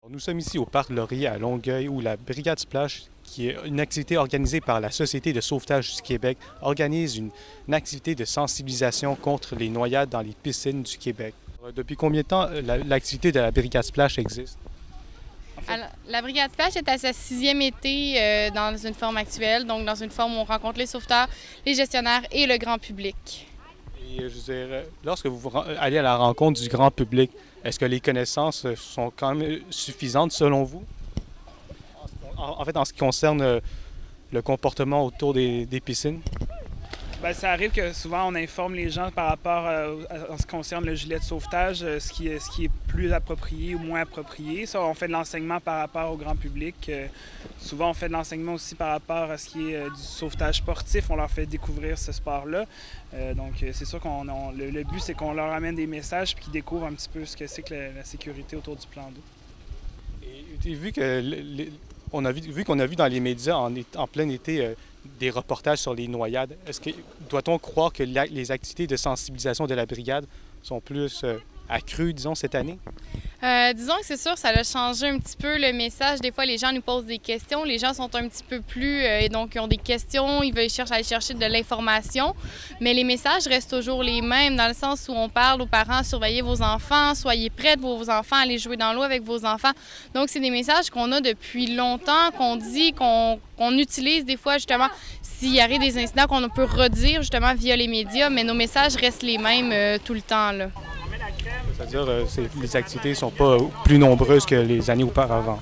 Nous sommes ici au Parc Laurier à Longueuil où la Brigade Splash, qui est une activité organisée par la Société de sauvetage du Québec, organise une activité de sensibilisation contre les noyades dans les piscines du Québec. Depuis combien de temps l'activité de la Brigade Splash existe? Alors, la Brigade Splash est à sa 6e été dans une forme actuelle, donc dans une forme où on rencontre les sauveteurs, les gestionnaires et le grand public. Et je veux dire, lorsque vous allez à la rencontre du grand public, est-ce que les connaissances sont quand même suffisantes selon vous? En fait, en ce qui concerne le comportement autour des piscines? Bien, ça arrive que souvent on informe les gens par rapport en ce qui concerne le gilet de sauvetage, ce qui est plus approprié ou moins approprié. Ça, on fait de l'enseignement par rapport au grand public. Souvent, on fait de l'enseignement aussi par rapport à ce qui est du sauvetage sportif. On leur fait découvrir ce sport-là. Donc, c'est sûr le but, c'est qu'on leur amène des messages et qu'ils découvrent un petit peu ce que c'est que la sécurité autour du plan d'eau. Et vu que vu qu'on a vu dans les médias en plein été des reportages sur les noyades, doit-on croire que les activités de sensibilisation de la brigade sont plus accrues, disons, cette année? Disons que c'est sûr, ça a changé un petit peu le message. Des fois, les gens nous posent des questions. Les gens sont un petit peu plus... et donc, ils ont des questions, ils cherchent à aller chercher de l'information. Mais les messages restent toujours les mêmes, dans le sens où on parle aux parents, surveillez vos enfants, soyez près de vos enfants, allez jouer dans l'eau avec vos enfants. Donc, c'est des messages qu'on a depuis longtemps, qu'on dit, qu'on utilise des fois, justement, s'il arrive des incidents qu'on peut redire, justement, via les médias. Mais nos messages restent les mêmes tout le temps, là. C'est-à-dire les activités ne sont pas plus nombreuses que les années auparavant.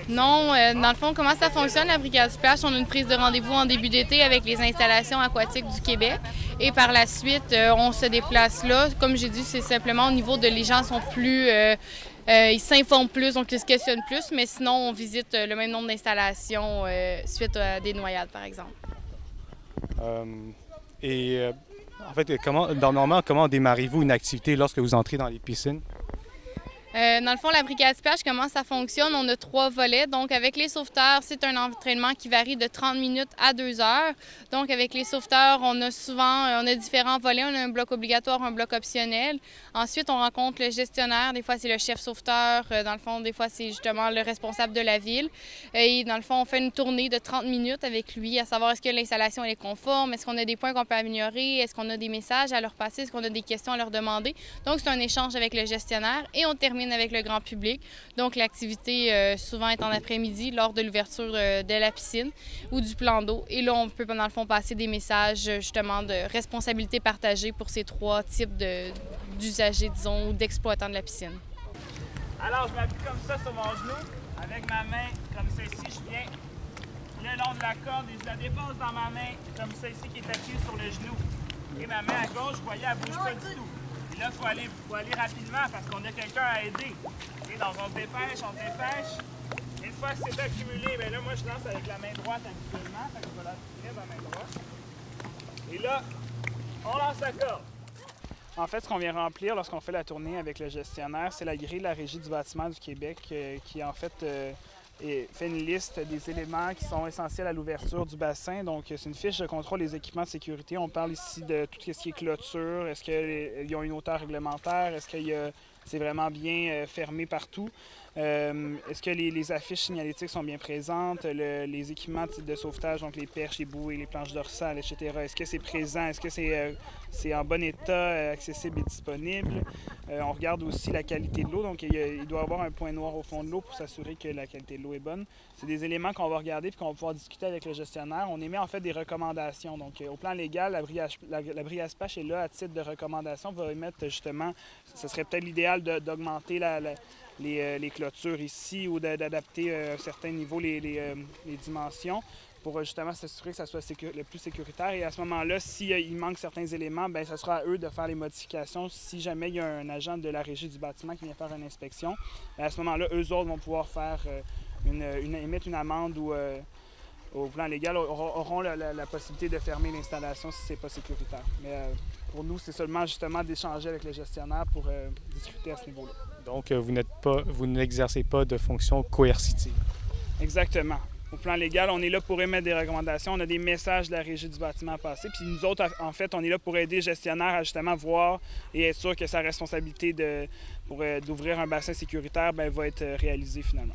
Non, dans le fond, comment ça fonctionne, la Brigade Splash? On a une prise de rendez-vous en début d'été avec les installations aquatiques du Québec. Et par la suite, on se déplace là. Comme j'ai dit, c'est simplement au niveau de les gens sont plus... ils s'informent plus, donc ils se questionnent plus. Mais sinon, on visite le même nombre d'installations suite à des noyades, par exemple. En fait, normalement, comment démarrez-vous une activité lorsque vous entrez dans les piscines? Dans le fond, la Brigade Splash, comment ça fonctionne? On a 3 volets. Donc, avec les sauveteurs, c'est un entraînement qui varie de 30 minutes à 2 heures. Donc, avec les sauveteurs, on a différents volets. On a un bloc obligatoire, un bloc optionnel. Ensuite, on rencontre le gestionnaire. Des fois, c'est le chef sauveteur. Dans le fond, des fois, c'est justement le responsable de la ville. Et dans le fond, on fait une tournée de 30 minutes avec lui, à savoir est-ce que l'installation est conforme, est-ce qu'on a des points qu'on peut améliorer, est-ce qu'on a des messages à leur passer, est-ce qu'on a des questions à leur demander. Donc, c'est un échange avec le gestionnaire et on termine avec le grand public. Donc, l'activité souvent est en après-midi lors de l'ouverture de la piscine ou du plan d'eau. Et là, on peut, dans le fond, passer des messages justement de responsabilité partagée pour ces 3 types d'usagers, disons, ou d'exploitants de la piscine. Alors, je m'appuie comme ça sur mon genou, avec ma main comme celle-ci, je viens le long de la corde et je la dépose dans ma main comme celle-ci qui est appuyée sur le genou. Et ma main à gauche, vous voyez, elle ne bouge pas du tout. Et là, il faut aller rapidement parce qu'on a quelqu'un à aider. Et donc, on se dépêche, on se dépêche. Une fois que c'est accumulé, bien là, moi, je lance avec la main droite habituellement. Fait que je vais la tenir dans la main droite. Et là, on lance la corde. En fait, ce qu'on vient remplir lorsqu'on fait la tournée avec le gestionnaire, c'est la grille de la Régie du bâtiment du Québec qui, en fait, fait une liste des éléments qui sont essentiels à l'ouverture du bassin. Donc, c'est une fiche de contrôle des équipements de sécurité. On parle ici de tout ce qui est clôture. Est-ce qu'ils ont une hauteur réglementaire? Est-ce que c'est vraiment bien fermé partout? Est-ce que les affiches signalétiques sont bien présentes? Les équipements de sauvetage, donc les perches, les bouées, les planches dorsales, etc. Est-ce que c'est présent? Est-ce que c'est en bon état, accessible et disponible? On regarde aussi la qualité de l'eau. Donc, il doit y avoir un point noir au fond de l'eau pour s'assurer que la qualité de l'eau est bonne. C'est des éléments qu'on va regarder et qu'on va pouvoir discuter avec le gestionnaire. On émet en fait des recommandations. Donc, au plan légal, la Brigade Splash est là à titre de recommandation. On va émettre justement, ce serait peut-être l'idéal d'augmenter les clôtures ici ou d'adapter à un certain niveau les dimensions pour justement s'assurer que ça soit le plus sécuritaire. Et à ce moment-là, s'il manque certains éléments, bien, ce sera à eux de faire les modifications. Si jamais il y a un agent de la Régie du bâtiment qui vient faire une inspection, bien, à ce moment-là, eux autres vont pouvoir faire émettre une amende ou au plan légal auront la possibilité de fermer l'installation si ce n'est pas sécuritaire. Mais pour nous, c'est seulement justement d'échanger avec le gestionnaire pour discuter à ce niveau-là. Donc, vous n'exercez pas de fonction coercitive. Exactement. Au plan légal, on est là pour émettre des recommandations. On a des messages de la Régie du bâtiment à passer. Puis nous autres, en fait, on est là pour aider le gestionnaire à justement voir et être sûr que sa responsabilité d'ouvrir un bassin sécuritaire va être réalisée finalement.